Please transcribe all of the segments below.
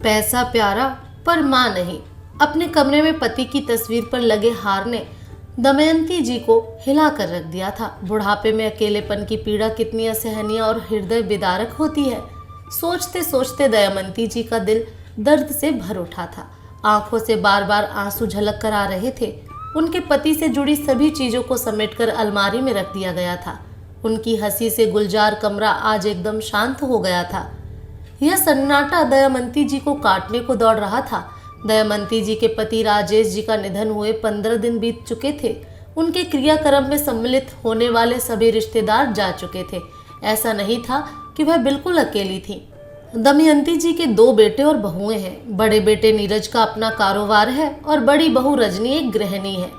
पैसा प्यारा पर माँ नहीं। अपने कमरे में पति की तस्वीर पर लगे हार ने दमयंती जी को हिला कर रख दिया था। बुढ़ापे में अकेलेपन की पीड़ा कितनी असहनीय और हृदय विदारक होती है। सोचते सोचते दमयंती जी का दिल दर्द से भर उठा था। आंखों से बार बार आंसू झलक कर आ रहे थे। उनके पति से जुड़ी सभी चीजों को समेटकर अलमारी में रख दिया गया था। उनकी हंसी से गुलजार कमरा आज एकदम शांत हो गया था। यह सन्नाटा दमयंती जी को काटने को दौड़ रहा था। दमयंती जी के पति राजेश जी का निधन हुए 15 दिन बीत चुके थे। उनके क्रियाक्रम में सम्मिलित होने वाले सभी रिश्तेदार जा चुके थे। ऐसा नहीं था कि वह बिल्कुल अकेली थी। दमयंती जी के 2 बेटे और बहुएं हैं। बड़े बेटे नीरज का अपना कारोबार है और बड़ी बहू रजनी एक गृहिणी है।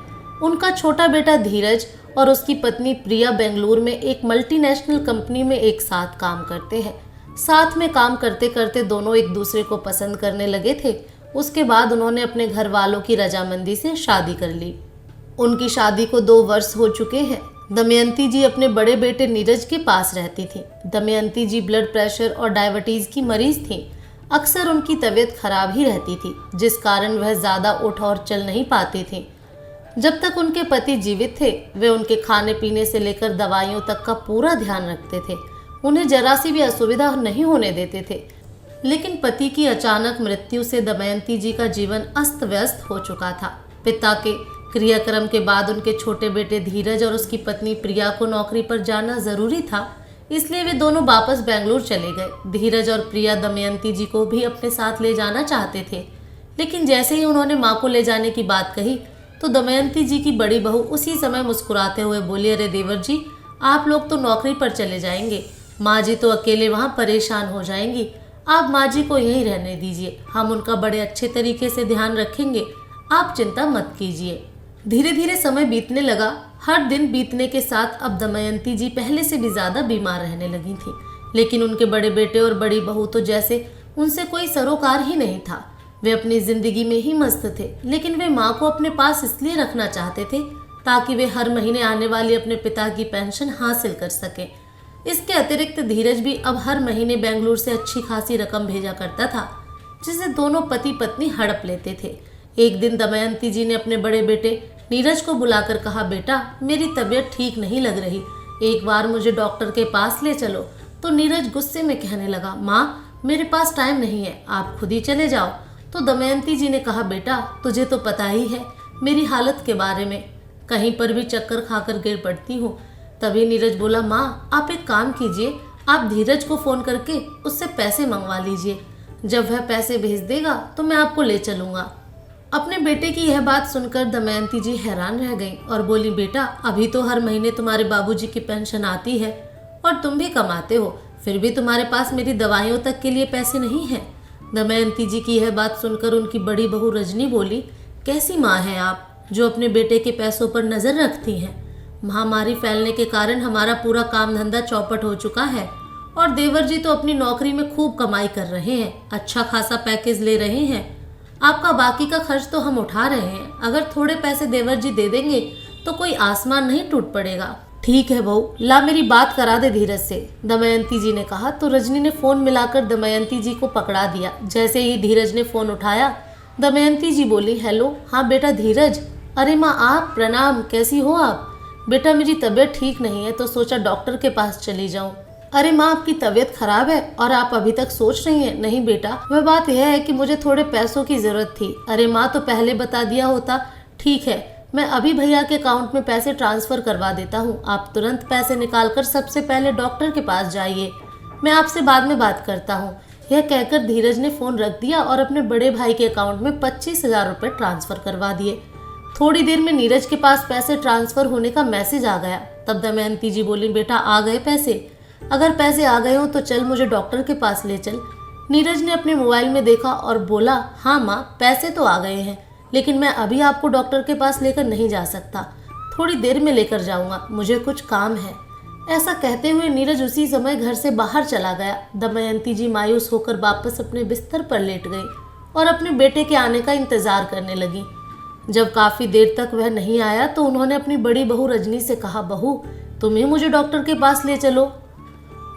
उनका छोटा बेटा धीरज और उसकी पत्नी प्रिया बेंगलुरु में एक मल्टीनेशनल कंपनी में एक साथ काम करते हैं। साथ में काम करते करते दोनों एक दूसरे को पसंद करने लगे थे। उसके बाद उन्होंने अपने घर वालों की रजामंदी से शादी कर ली। उनकी शादी को 2 वर्ष हो चुके हैं। दमयंती जी अपने बड़े बेटे नीरज के पास रहती थी। दमयंती जी ब्लड प्रेशर और डायबिटीज की मरीज थी। अक्सर उनकी तबीयत खराब ही रहती थी, जिस कारण वह ज़्यादा उठ और चल नहीं पाती थी। जब तक उनके पति जीवित थे, वे उनके खाने पीने से लेकर दवाइयों तक का पूरा ध्यान रखते थे। उन्हें जरा सी भी असुविधा नहीं होने देते थे। लेकिन पति की अचानक मृत्यु से दमयंती जी का जीवन अस्त व्यस्त हो चुका था। पिता के क्रियाक्रम के बाद उनके छोटे बेटे धीरज और उसकी पत्नी प्रिया को नौकरी पर जाना जरूरी था, इसलिए वे दोनों वापस बेंगलुरु चले गए। धीरज और प्रिया दमयंती जी को भी अपने साथ ले जाना चाहते थे, लेकिन जैसे ही उन्होंने माँ को ले जाने की बात कही तो दमयंती जी की बड़ी बहू उसी समय मुस्कुराते हुए बोली, अरे देवर जी, आप लोग तो नौकरी पर चले जाएंगे, माँ जी तो अकेले वहाँ परेशान हो जाएंगी। आप माँ जी को यहीं रहने दीजिए, हम उनका बड़े अच्छे तरीके से ध्यान रखेंगे, आप चिंता मत कीजिए। धीरे धीरे समय बीतने लगा। हर दिन बीतने के साथ अब दमयंती जी पहले से भी ज़्यादा बीमार रहने लगी थी। लेकिन उनके बड़े बेटे और बड़ी बहू तो जैसे उनसे कोई सरोकार ही नहीं था। वे अपनी ज़िंदगी में ही मस्त थे, लेकिन वे माँ को अपने पास इसलिए रखना चाहते थे ताकि वे हर महीने आने वाली अपने पिता की पेंशन हासिल कर सकें। इसके अतिरिक्त धीरज भी अब हर महीने बेंगलुरु से अच्छी खासी रकम भेजा करता था, जिसे दोनों पति पत्नी हड़प लेते थे। एक दिन दमयंती जी ने अपने बड़े बेटे नीरज को बुलाकर कहा, बेटा, मेरी तबीयत ठीक नहीं लग रही, एक बार मुझे डॉक्टर के पास ले चलो। तो नीरज गुस्से में कहने लगा, माँ, मेरे पास टाइम नहीं है, आप खुद ही चले जाओ। तो दमयंती जी ने कहा, बेटा, तुझे तो पता ही है मेरी हालत के बारे में, कहीं पर भी चक्कर खाकर गिर पड़ती हूँ। तभी नीरज बोला, माँ, आप एक काम कीजिए, आप धीरज को फ़ोन करके उससे पैसे मंगवा लीजिए, जब वह पैसे भेज देगा तो मैं आपको ले चलूँगा। अपने बेटे की यह बात सुनकर दमयंती जी हैरान रह गईं और बोली, बेटा, अभी तो हर महीने तुम्हारे बाबूजी की पेंशन आती है और तुम भी कमाते हो, फिर भी तुम्हारे पास मेरी दवाइयों तक के लिए पैसे नहीं हैं। दमयंती जी की यह बात सुनकर उनकी बड़ी बहू रजनी बोली, कैसी माँ हैं आप जो अपने बेटे के पैसों पर नज़र रखती हैं। महामारी फैलने के कारण हमारा पूरा काम धंधा चौपट हो चुका है और देवर जी तो अपनी नौकरी में खूब कमाई कर रहे हैं, अच्छा खासा पैकेज ले रहे हैं। आपका बाकी का खर्च तो हम उठा रहे हैं, अगर थोड़े पैसे देवर जी दे देंगे तो कोई आसमान नहीं टूट पड़ेगा। ठीक है बहू, ला मेरी बात करा दे धीरज से, दमयंती जी ने कहा। तो रजनी ने फ़ोन मिलाकर दमयंती जी को पकड़ा दिया। जैसे ही धीरज ने फ़ोन उठाया, दमयंती जी बोली, हेलो, हाँ बेटा धीरज। अरे माँ, आप, प्रणाम, कैसी हो आप? बेटा, मेरी तबीयत ठीक नहीं है तो सोचा डॉक्टर के पास चली जाऊँ। अरे माँ, आपकी तबीयत खराब है और आप अभी तक सोच रही हैं? नहीं बेटा, वह बात यह है कि मुझे थोड़े पैसों की ज़रूरत थी। अरे माँ, तो पहले बता दिया होता। ठीक है, मैं अभी भैया के अकाउंट में पैसे ट्रांसफ़र करवा देता हूँ, आप तुरंत पैसे निकाल कर सबसे पहले डॉक्टर के पास जाइए, मैं आपसे बाद में बात करता हूँ। यह कहकर धीरज ने फ़ोन रख दिया और अपने बड़े भाई के अकाउंट में 25,000 रुपये ट्रांसफ़र करवा दिए। थोड़ी देर में नीरज के पास पैसे ट्रांसफ़र होने का मैसेज आ गया। तब दमयंती जी बोली, बेटा, आ गए पैसे? अगर पैसे आ गए हो तो चल मुझे डॉक्टर के पास ले चल। नीरज ने अपने मोबाइल में देखा और बोला, हाँ माँ, पैसे तो आ गए हैं, लेकिन मैं अभी आपको डॉक्टर के पास लेकर नहीं जा सकता, थोड़ी देर में लेकर जाऊँगा, मुझे कुछ काम है। ऐसा कहते हुए नीरज उसी समय घर से बाहर चला गया। दमयंती जी मायूस होकर वापस अपने बिस्तर पर लेट गई और अपने बेटे के आने का इंतज़ार करने लगी। जब काफ़ी देर तक वह नहीं आया तो उन्होंने अपनी बड़ी बहू रजनी से कहा, बहू, तुम ही मुझे डॉक्टर के पास ले चलो,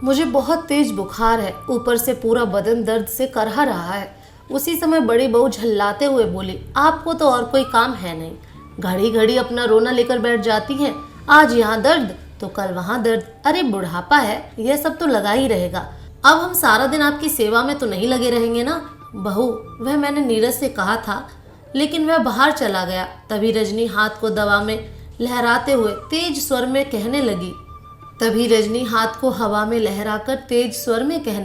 मुझे बहुत तेज बुखार है, ऊपर से पूरा बदन दर्द से करहा रहा है। उसी समय बड़ी बहू झल्लाते हुए बोली, आपको तो और कोई काम है नहीं, घड़ी घड़ी अपना रोना लेकर बैठ जाती हैं, आज यहाँ दर्द तो कल वहाँ दर्द। अरे बुढ़ापा है, यह सब तो लगा ही रहेगा। अब हम सारा दिन आपकी सेवा में तो नहीं लगे रहेंगे ना। बहू, वह मैंने नीरज से कहा था, लेकिन वह बाहर चला गया। तभी रजनी हाथ को दवा में लहराते हुए तेज स्वर में कहने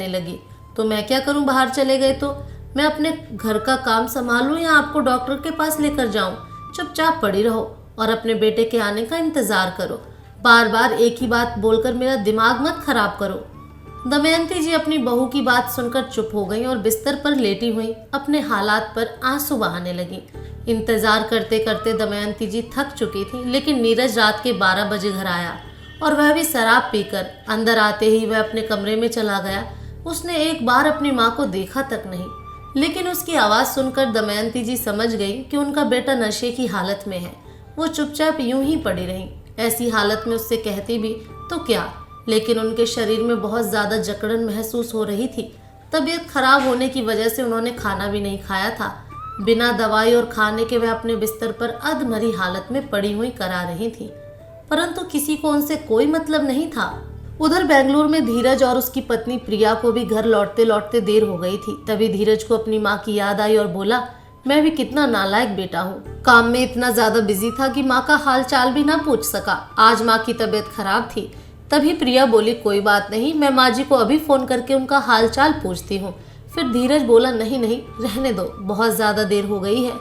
लगी तो मैं क्या करूं, बाहर चले गए तो मैं अपने घर का काम संभालूं या आपको डॉक्टर के पास लेकर जाऊं? चुपचाप पड़ी रहो और अपने बेटे के आने का इंतजार करो। बार बार एक ही बात बोलकर मेरा दिमाग मत खराब करो। दमयंती जी अपनी बहू की बात सुनकर चुप हो गईं और बिस्तर पर लेटी हुई अपने हालात पर आंसू बहाने लगी। इंतजार करते करते दमयंती जी थक चुकी थी, लेकिन नीरज रात के 12 बजे घर आया और वह भी शराब पीकर। अंदर आते ही वह अपने कमरे में चला गया। उसने एक बार अपनी माँ को देखा तक नहीं, लेकिन उसकी आवाज़ सुनकर दमयंती जी समझ गई कि उनका बेटा नशे की हालत में है। वो चुपचाप यूं ही पड़ी रही। ऐसी हालत में उससे कहती भी तो क्या, लेकिन उनके शरीर में बहुत ज़्यादा जकड़न महसूस हो रही थी। तबीयत खराब होने की वजह से उन्होंने खाना भी नहीं खाया था। बिना दवाई और खाने के वह अपने बिस्तर पर अधमरी हालत में पड़ी हुई करा रही थी, परंतु किसी को उनसे कोई मतलब नहीं था। उधर बेंगलुरु में धीरज और उसकी पत्नी प्रिया को भी घर लौटते लौटते देर हो गई थी। तभी धीरज को अपनी माँ की याद आई और बोला, मैं भी कितना नालायक बेटा हूँ, काम में इतना ज्यादा बिजी था कि माँ का हाल चाल भी ना पूछ सका। आज माँ की तबीयत खराब थी। तभी प्रिया बोली, कोई बात नहीं, मैं माँ जी को अभी फोन करके उनका हाल चाल पूछती हूँ। फिर धीरज बोला, नहीं नहीं, रहने दो, बहुत ज्यादा देर हो गई है,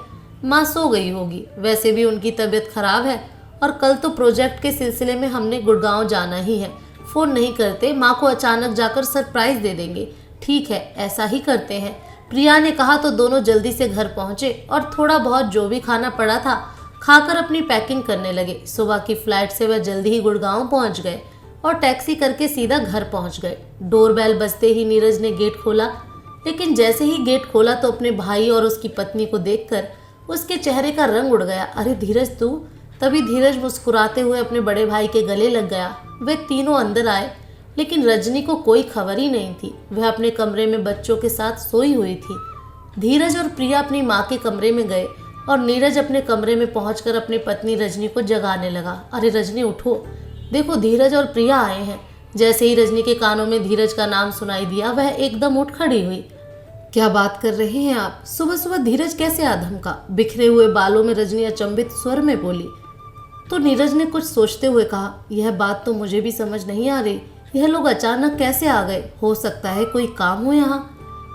माँ सो गई होगी। वैसे भी उनकी तबीयत खराब है और कल तो प्रोजेक्ट के सिलसिले में हमने गुड़गांव जाना ही है। फोन नहीं करते, माँ को अचानक जाकर सरप्राइज दे देंगे। ठीक है, ऐसा ही करते हैं, प्रिया ने कहा। तो दोनों जल्दी से घर पहुंचे और थोड़ा बहुत जो भी खाना पड़ा था खाकर अपनी पैकिंग करने लगे। सुबह की फ्लाइट से वह जल्दी ही गुड़गांव पहुंच गए और टैक्सी करके सीधा घर पहुंच गए। डोरबेल बजते ही नीरज ने गेट खोला, लेकिन जैसे ही गेट खोला तो अपने भाई और उसकी पत्नी को देखकर उसके चेहरे का रंग उड़ गया। अरे धीरज, तू? तभी धीरज मुस्कुराते हुए अपने बड़े भाई के गले लग गया। वे तीनों अंदर आए, लेकिन रजनी को कोई खबर ही नहीं थी। वह अपने कमरे में बच्चों के साथ सोई हुई थी। धीरज और प्रिया अपनी माँ के कमरे में गए और नीरज अपने कमरे में पहुंचकर अपनी पत्नी रजनी को जगाने लगा। अरे रजनी, उठो, देखो धीरज और प्रिया आए हैं। जैसे ही रजनी के कानों में धीरज का नाम सुनाई दिया, वह एकदम उठ खड़ी हुई। क्या बात कर रही हैं आप? सुबह सुबह धीरज कैसे आ धमका? बिखरे हुए बालों में रजनी अचंभित स्वर में बोली। तो नीरज ने कुछ सोचते हुए कहा, यह बात तो मुझे भी समझ नहीं आ रही, यह लोग अचानक कैसे आ गए? हो सकता है कोई काम हो यहाँ।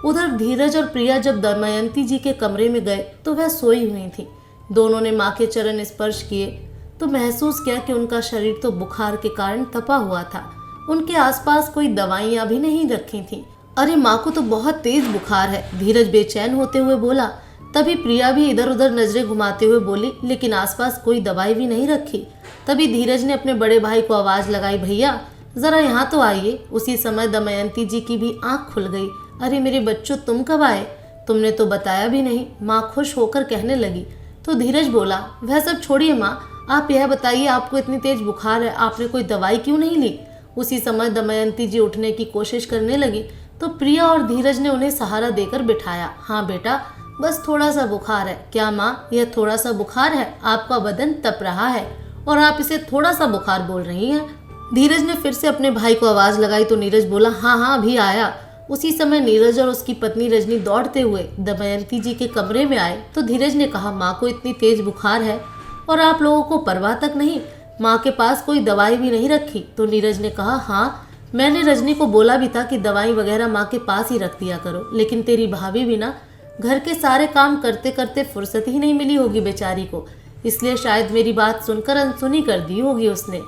उधर धीरज और प्रिया जब दमयंती जी के कमरे में गए तो वह सोई हुई थी। दोनों ने माँ के चरण स्पर्श किए तो महसूस किया कि उनका शरीर तो बुखार के कारण तपा हुआ था। उनके आसपास कोई दवाइयाँ भी नहीं रखी थी। अरे माँ को तो बहुत तेज बुखार है, धीरज बेचैन होते हुए बोला। तभी प्रिया भी इधर उधर नजरें घुमाते हुए बोली, लेकिन आसपास कोई दवाई भी नहीं रखी। तभी धीरज ने अपने बड़े भाई को आवाज लगाई, भैया जरा यहाँ तो आइए। उसी समय दमयंती जी की भी आंख खुल गई। अरे मेरे बच्चों, तुम कब आए? तुमने तो बताया भी नहीं, माँ खुश होकर कहने लगी। तो धीरज बोला, वह सब छोड़िए माँ, आप यह बताइए, आपको इतनी तेज बुखार है, आपने कोई दवाई क्यों नहीं ली? उसी समय दमयंती जी उठने की कोशिश करने लगी तो प्रिया और धीरज ने उन्हें सहारा देकर बिठाया। हाँ बेटा, बस थोड़ा सा बुखार है। क्या माँ, यह थोड़ा सा बुखार है? आपका बदन तप रहा है और आप इसे थोड़ा सा बुखार बोल रही हैं। धीरज ने फिर से अपने भाई को आवाज लगाई तो नीरज बोला, हाँ हाँ अभी आया। उसी समय नीरज और उसकी पत्नी रजनी दौड़ते हुए दमयंती जी के कमरे में आए तो धीरज ने कहा, माँ को इतनी तेज बुखार है और आप लोगों को परवाह तक नहीं, माँ के पास कोई दवाई भी नहीं रखी। तो नीरज ने कहा, हाँ मैंने रजनी को बोला भी था कि दवाई वगैरह माँ के पास ही रख दिया करो, लेकिन तेरी भाभी भी ना घर के सारे काम करते करते फुर्सत ही नहीं मिली होगी बेचारी को, इसलिए शायद मेरी बात सुनकर अनसुनी कर दी होगी उसने।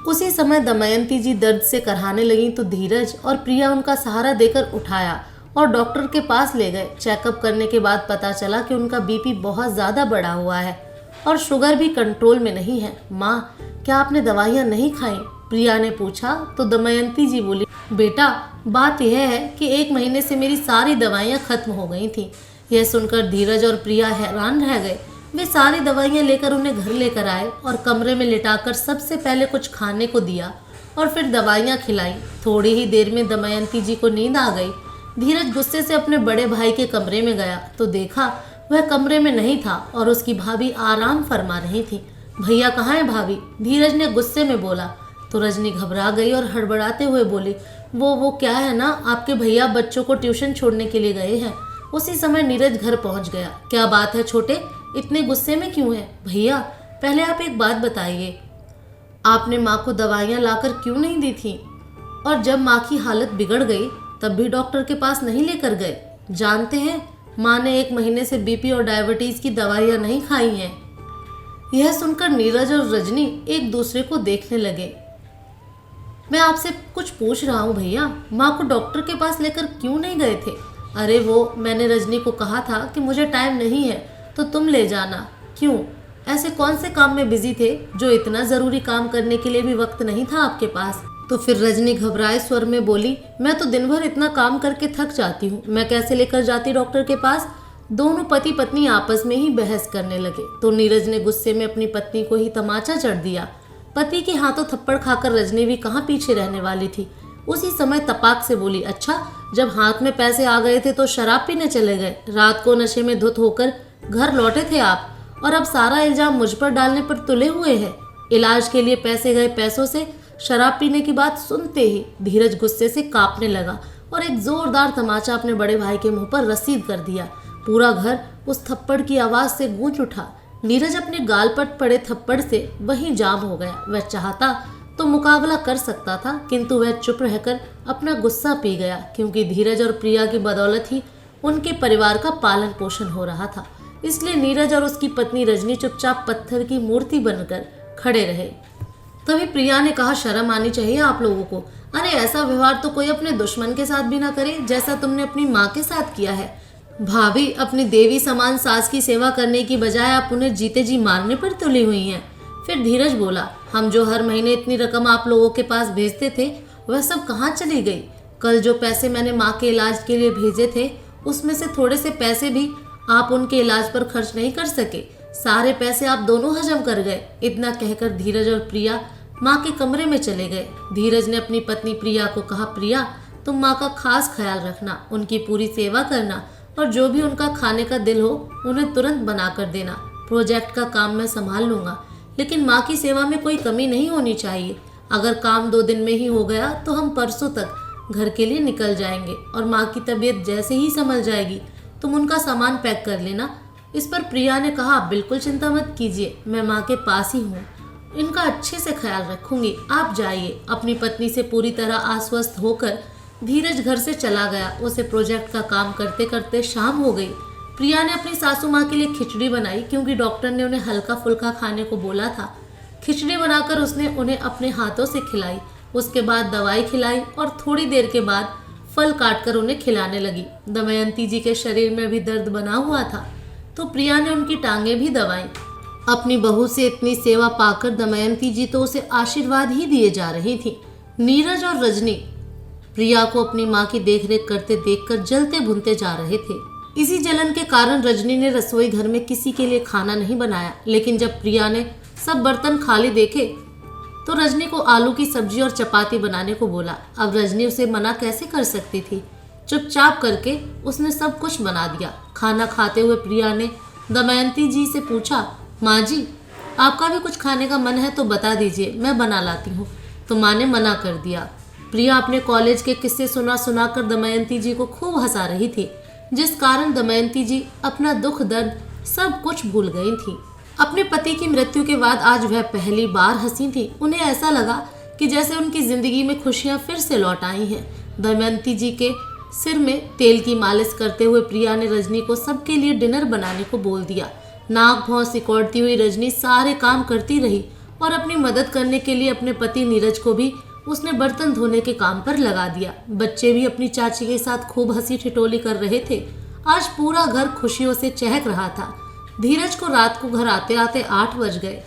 उसी समय दमयंती जी दर्द से कराहने लगी तो धीरज और प्रिया उनका सहारा देकर उठाया और डॉक्टर के पास ले गए। चेकअप करने के बाद पता चला कि उनका बीपी बहुत ज़्यादा बढ़ा हुआ है और शुगर भी कंट्रोल में नहीं है। माँ, क्या आपने दवाइयाँ नहीं खाई? प्रिया ने पूछा तो दमयंती जी बोली, बेटा बात यह है कि 1 महीने से मेरी सारी दवाइयाँ खत्म हो गई थी। यह सुनकर धीरज और प्रिया हैरान रह गए। वे सारी दवाइयाँ लेकर उन्हें घर लेकर आए और कमरे में लिटाकर सबसे पहले कुछ खाने को दिया और फिर दवाइयाँ खिलाई। थोड़ी ही देर में दमयंती जी को नींद आ गई। धीरज गुस्से से अपने बड़े भाई के कमरे में गया तो देखा वह कमरे में नहीं था और उसकी भाभी आराम फरमा रही थी। भैया कहाँ है भाभी? धीरज ने गुस्से में बोला तो रजनी घबरा गई और हड़बड़ाते हुए बोली, वो क्या है ना, आपके भैया बच्चों को ट्यूशन छोड़ने के लिए गए हैं। उसी समय नीरज घर पहुंच गया। क्या बात है छोटे, इतने गुस्से में क्यों है? भैया पहले आप एक बात बताइए, आपने माँ को दवाइयाँ लाकर क्यों नहीं दी थी? और जब माँ की हालत बिगड़ गई तब भी डॉक्टर के पास नहीं लेकर गए? जानते हैं माँ ने 1 महीने से बीपी और डायबिटीज की दवाइयाँ नहीं खाई हैं। यह सुनकर नीरज और रजनी एक दूसरे को देखने लगे। मैं आपसे कुछ पूछ रहा हूँ भैया, माँ को डॉक्टर के पास लेकर क्यों नहीं गए थे? अरे वो मैंने रजनी को कहा था कि मुझे टाइम नहीं है तो तुम ले जाना। क्यों, ऐसे कौन से काम में बिजी थे जो इतना ज़रूरी काम करने के लिए भी वक्त नहीं था आपके पास? तो फिर रजनी घबराए स्वर में बोली, मैं तो दिन भर इतना काम करके थक जाती हूँ, मैं कैसे लेकर जाती डॉक्टर के पास? दोनों पति पत्नी आपस में ही बहस करने लगे तो नीरज ने गुस्से में अपनी पत्नी को ही तमाचा जड़ दिया। पति के हाथों थप्पड़ खाकर रजनी भी कहाँ पीछे रहने वाली थी। उसी समय तपाक से बोली, अच्छा जब हाथ में पैसे आ गए थे तो शराब पीने चले गए, रात को नशे में धुत होकर घर लौटे थे आप, और अब सारा इल्जाम मुझ पर डालने पर तुले हुए हैं। इलाज के लिए पैसे गए पैसों से शराब पीने की बात सुनते ही धीरज गुस्से से कांपने लगा और एक जोरदार तमाचा अपने बड़े भाई के मुंह पर रसीद कर दिया। पूरा घर उस थप्पड़ की आवाज से गूंज उठा। नीरज अपने गाल पर पड़े थप्पड़ से वहीं जाम हो गया। वह चाहता तो मुकाबला कर सकता था किंतु वह चुप रहकर अपना गुस्सा पी गया, क्योंकि धीरज और प्रिया की बदौलत ही उनके परिवार का पालन पोषण हो रहा था। इसलिए नीरज और उसकी पत्नी रजनी चुपचाप पत्थर की मूर्ति बनकर खड़े रहे। तभी प्रिया ने कहा, शर्म आनी चाहिए आप लोगों को। अरे ऐसा व्यवहार तो कोई अपने दुश्मन के साथ भी ना करे जैसा तुमने अपनी माँ के साथ किया है। भाभी, अपनी देवी समान सास की सेवा करने की बजाय आप उन्हें जीते जी मारने पर तुली हुई हैं। फिर धीरज बोला, हम जो हर महीने इतनी रकम आप लोगों के पास भेजते थे वह सब कहाँ चली गई? कल जो पैसे मैंने माँ के इलाज के लिए भेजे थे उसमें से थोड़े से पैसे भी आप उनके इलाज पर खर्च नहीं कर सके, सारे पैसे आप दोनों हजम कर गए। इतना कहकर धीरज और प्रिया माँ के कमरे में चले गए। धीरज ने अपनी पत्नी प्रिया को कहा, प्रिया तुम माँ का खास ख्याल रखना, उनकी पूरी सेवा करना और जो भी उनका खाने का दिल हो उन्हें तुरंत बना कर देना। प्रोजेक्ट का काम मैं संभाल लूँगा, लेकिन माँ की सेवा में कोई कमी नहीं होनी चाहिए। अगर काम 2 दिन में ही हो गया तो हम परसों तक घर के लिए निकल जाएंगे और माँ की तबीयत जैसे ही संभल जाएगी तुम उनका सामान पैक कर लेना। इस पर प्रिया ने कहा, आप बिल्कुल चिंता मत कीजिए, मैं माँ के पास ही हूँ, इनका अच्छे से ख्याल रखूंगी, आप जाइए। अपनी पत्नी से पूरी तरह आश्वस्त होकर धीरज घर से चला गया। उसे प्रोजेक्ट का काम करते करते शाम हो गई। प्रिया ने अपनी सासू माँ के लिए खिचड़ी बनाई क्योंकि डॉक्टर ने उन्हें हल्का फुल्का खाने को बोला था। खिचड़ी बनाकर उसने उन्हें अपने हाथों से खिलाई। उसके बाद दवाई खिलाई और थोड़ी देर के बाद फल काटकर उन्हें खिलाने लगी। दमयंती जी के शरीर में भी दर्द बना हुआ था तो प्रिया ने उनकी टांगें भी दबाई। अपनी बहू से इतनी सेवा पाकर दमयंती जी तो उसे आशीर्वाद ही दिए जा रही थी। नीरज और रजनी प्रिया को अपनी माँ की देखरेख करते देखकर जलते भुनते जा रहे थे। इसी जलन के कारण रजनी ने रसोई घर में किसी के लिए खाना नहीं बनाया, लेकिन जब प्रिया ने सब बर्तन खाली देखे तो रजनी को आलू की सब्जी और चपाती बनाने को बोला। अब रजनी उसे मना कैसे कर सकती थी। चुपचाप करके उसने सब कुछ बना दिया। खाना खाते हुए प्रिया ने दमयंती जी से पूछा, माँ जी आपका भी कुछ खाने का मन है तो बता दीजिए, मैं बना लाती हूँ। तो माँ ने मना कर दिया। प्रिया अपने कॉलेज के किस्से सुना कर दमयंती जी को खूब हंसा रही थी, जिस कारण दमयंती जी अपना दुख दर्द सब कुछ भूल गई थी। अपने पति की मृत्यु के बाद आज वह पहली बार हंसी थी। उन्हें ऐसा लगा कि जैसे उनकी जिंदगी में खुशियां फिर से लौट आई हैं। दमयंती जी के सिर में तेल की मालिश करते हुए प्रिया ने रजनी को सबके लिए डिनर बनाने को बोल दिया। नाक भौं सिकोड़ती हुई रजनी सारे काम करती रही और अपनी मदद करने के लिए अपने पति नीरज को भी उसने बर्तन धोने के काम पर लगा दिया। बच्चे भी अपनी चाची के साथ खूब हंसी ठिठोली कर रहे थे। आज पूरा घर खुशियों से चहक रहा था। धीरज को रात को घर आते आते 8 बज गए।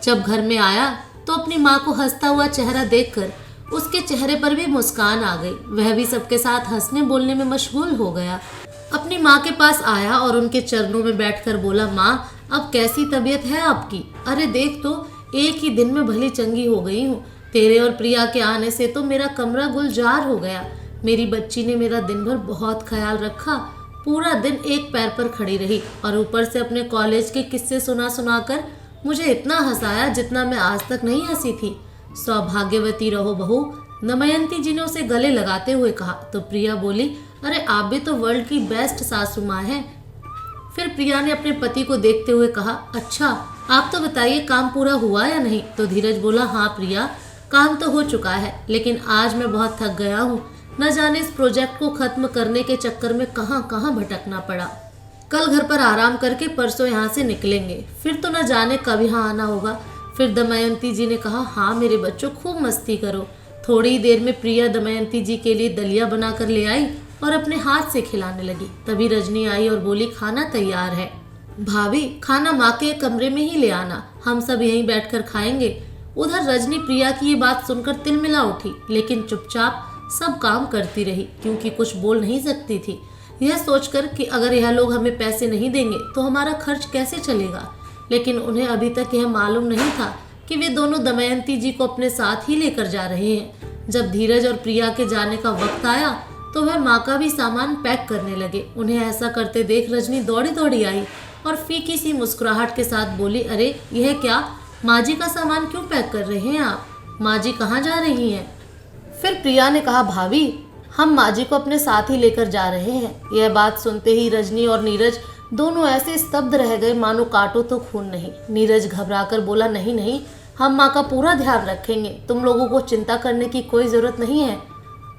जब घर में आया तो अपनी माँ को हंसता हुआ चेहरा देखकर उसके चेहरे पर भी मुस्कान आ गई। वह भी सबके साथ हंसने बोलने में मशगूल हो गया। अपनी माँ के पास आया और उनके चरणों में बैठकर बोला, माँ अब कैसी तबीयत है आपकी? अरे देख तो, एक ही दिन में भली चंगी हो गई हूँ। तेरे और प्रिया के आने से तो मेरा कमरा गुलजार हो गया। मेरी बच्ची ने मेरा दिन भर बहुत ख्याल रखा, पूरा दिन एक पैर पर खड़ी रही और ऊपर से अपने कॉलेज के किस्से सुना सुनाकर मुझे इतना हंसाया जितना मैं आज तक नहीं हंसी थी। सौभाग्यवती रहो बहू, दमयंती जी ने उसे गले लगाते हुए कहा। तो प्रिया बोली, अरे आप भी तो वर्ल्ड की बेस्ट सासू माँ हैं। फिर प्रिया ने अपने पति को देखते हुए कहा, अच्छा आप तो बताइए काम पूरा हुआ या नहीं। तो धीरज बोला, हाँ प्रिया, काम तो हो चुका है, लेकिन आज मैं बहुत थक गया हूँ। न जाने इस प्रोजेक्ट को खत्म करने के चक्कर में कहाँ कहाँ भटकना पड़ा। कल घर पर आराम करके परसों यहाँ से निकलेंगे, फिर तो न जाने कब यहाँ आना होगा। फिर दमयंती जी ने कहा, हाँ मेरे बच्चों खूब मस्ती करो। थोड़ी देर में प्रिया दमयंती जी के लिए दलिया बनाकर ले आई और अपने हाथ से खिलाने लगी। तभी रजनी आई और बोली, खाना तैयार है। भाभी, खाना माँ के कमरे में ही ले आना, हम सब यहीं बैठकर खाएंगे। उधर रजनी प्रिया की ये बात सुनकर तिलमिला उठी, लेकिन चुपचाप सब काम करती रही क्योंकि कुछ बोल नहीं सकती थी। यह सोचकर कि अगर यह लोग हमें पैसे नहीं देंगे तो हमारा खर्च कैसे चलेगा। लेकिन उन्हें अभी तक यह मालूम नहीं था कि वे दोनों दमयंती जी को अपने साथ ही लेकर जा रहे हैं। जब धीरज और प्रिया के जाने का वक्त आया तो वह माँ का भी सामान पैक करने लगे। उन्हें ऐसा करते देख रजनी दौड़ी दौड़ी आई और फीकी सी मुस्कुराहट के साथ बोली, अरे यह क्या, माँ जी का सामान क्यों पैक कर रहे हैं आप? माँ जी कहाँ जा रही हैं? फिर प्रिया ने कहा, भाभी हम माँ जी को अपने साथ ही लेकर जा रहे हैं। यह बात सुनते ही रजनी और नीरज दोनों ऐसे स्तब्ध रह गए मानो काटो तो खून नहीं। नीरज घबराकर बोला, नहीं नहीं, हम माँ का पूरा ध्यान रखेंगे, तुम लोगों को चिंता करने की कोई ज़रूरत नहीं है।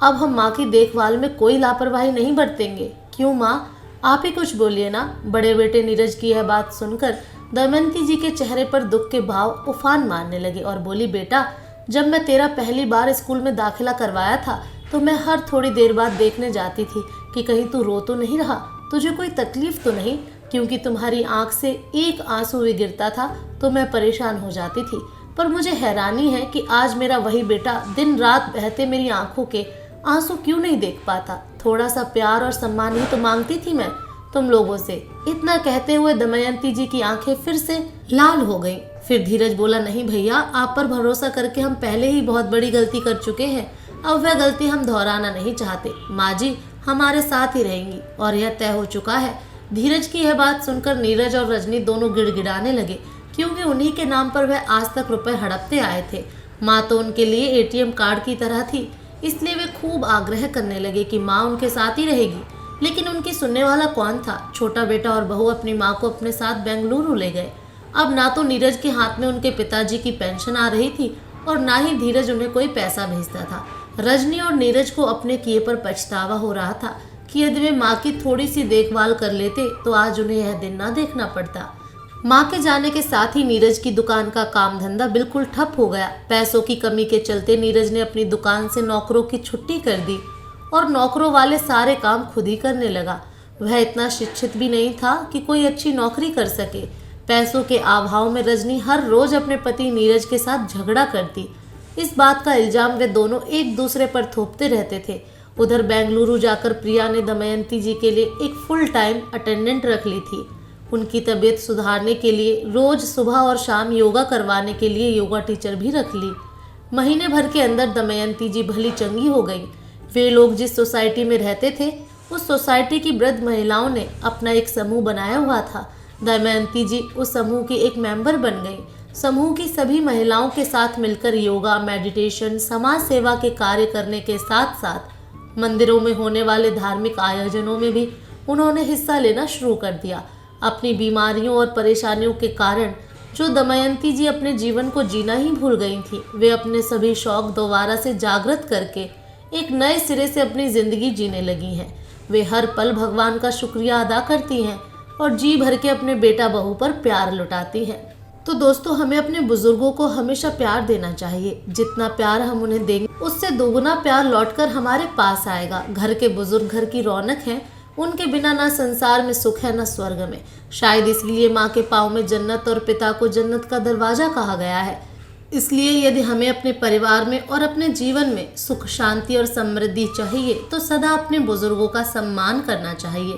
अब हम माँ की देखभाल में कोई लापरवाही नहीं बरतेंगे। क्यों माँ, आप ही कुछ बोलिए ना। बड़े बेटे नीरज की यह बात सुनकर दमयंती जी के चेहरे पर दुख के भाव उफान मारने लगे और बोली, बेटा जब मैं तेरा पहली बार स्कूल में दाखिला करवाया था तो मैं हर थोड़ी देर बाद देखने जाती थी कि कहीं तू रो तो नहीं रहा, तुझे कोई तकलीफ तो नहीं, क्योंकि तुम्हारी आंख से एक आंसू भी गिरता था तो मैं परेशान हो जाती थी। पर मुझे हैरानी है कि आज मेरा वही बेटा दिन रात बहते मेरी आंखों के आंसू क्यों नहीं देख पाता। थोड़ा सा प्यार और सम्मान ही तो मांगती थी मैं तुम लोगों से। इतना कहते हुए दमयंती जी की आंखें फिर से लाल हो गईं। फिर धीरज बोला, नहीं भैया, आप पर भरोसा करके हम पहले ही बहुत बड़ी गलती कर चुके हैं, अब वह गलती हम दोहराना नहीं चाहते। माँ जी हमारे साथ ही रहेंगी और यह तय हो चुका है। धीरज की यह बात सुनकर नीरज और रजनी दोनों गिड़गिड़ाने लगे, क्योंकि उन्हीं के नाम पर वह आज तक रुपए हड़पते आए थे। माँ तो उनके लिए एटीएम कार्ड की तरह थी, इसलिए वे खूब आग्रह करने लगे कि माँ उनके साथ ही रहेगी। लेकिन उनकी सुनने वाला कौन था। छोटा बेटा और बहू अपनी माँ को अपने साथ बेंगलुरु ले गए। अब ना तो नीरज के हाथ में उनके पिताजी की पेंशन आ रही थी और ना ही धीरज उन्हें कोई पैसा भेजता था। रजनी और नीरज को अपने किए पर पछतावा हो रहा था कि यदि वे माँ की थोड़ी सी देखभाल कर लेते तो आज उन्हें यह दिन ना देखना पड़ता। माँ के जाने के साथ ही नीरज की दुकान का काम धंधा बिल्कुल ठप हो गया। पैसों की कमी के चलते नीरज ने अपनी दुकान से नौकरों की छुट्टी कर दी और नौकरों वाले सारे काम खुद ही करने लगा। वह इतना शिक्षित भी नहीं था कि कोई अच्छी नौकरी कर सके। पैसों के अभाव में रजनी हर रोज अपने पति नीरज के साथ झगड़ा करती। इस बात का इल्जाम वे दोनों एक दूसरे पर थोपते रहते थे। उधर बेंगलुरु जाकर प्रिया ने दमयंती जी के लिए एक फुल टाइम अटेंडेंट रख ली थी। उनकी तबीयत सुधारने के लिए रोज सुबह और शाम योगा करवाने के लिए योगा टीचर भी रख ली। महीने भर के अंदर दमयंती जी भली चंगी हो गई। वे लोग जिस सोसाइटी में रहते थे उस सोसाइटी की वृद्ध महिलाओं ने अपना एक समूह बनाया हुआ था। दमयंती जी उस समूह की एक मेंबर बन गई। समूह की सभी महिलाओं के साथ मिलकर योगा, मेडिटेशन, समाज सेवा के कार्य करने के साथ साथ मंदिरों में होने वाले धार्मिक आयोजनों में भी उन्होंने हिस्सा लेना शुरू कर दिया। अपनी बीमारियों और परेशानियों के कारण जो दमयंती जी अपने जीवन को जीना ही भूल गई थी, वे अपने सभी शौक दोबारा से जागृत करके एक नए सिरे से अपनी जिंदगी जीने लगी हैं। वे हर पल भगवान का शुक्रिया अदा करती हैं और जी भर के अपने बेटा बहू पर प्यार लुटाती हैं। तो दोस्तों, हमें अपने बुजुर्गों को हमेशा प्यार देना चाहिए। जितना प्यार हम उन्हें देंगे उससे दोगुना प्यार लौटकर हमारे पास आएगा। घर के बुजुर्ग घर की रौनक हैं, उनके बिना ना संसार में सुख है ना स्वर्ग में। शायद इसलिए माँ के पाँव में जन्नत और पिता को जन्नत का दरवाजा कहा गया है। इसलिए यदि हमें अपने परिवार में और अपने जीवन में सुख, शांति और समृद्धि चाहिए तो सदा अपने बुजुर्गों का सम्मान करना चाहिए।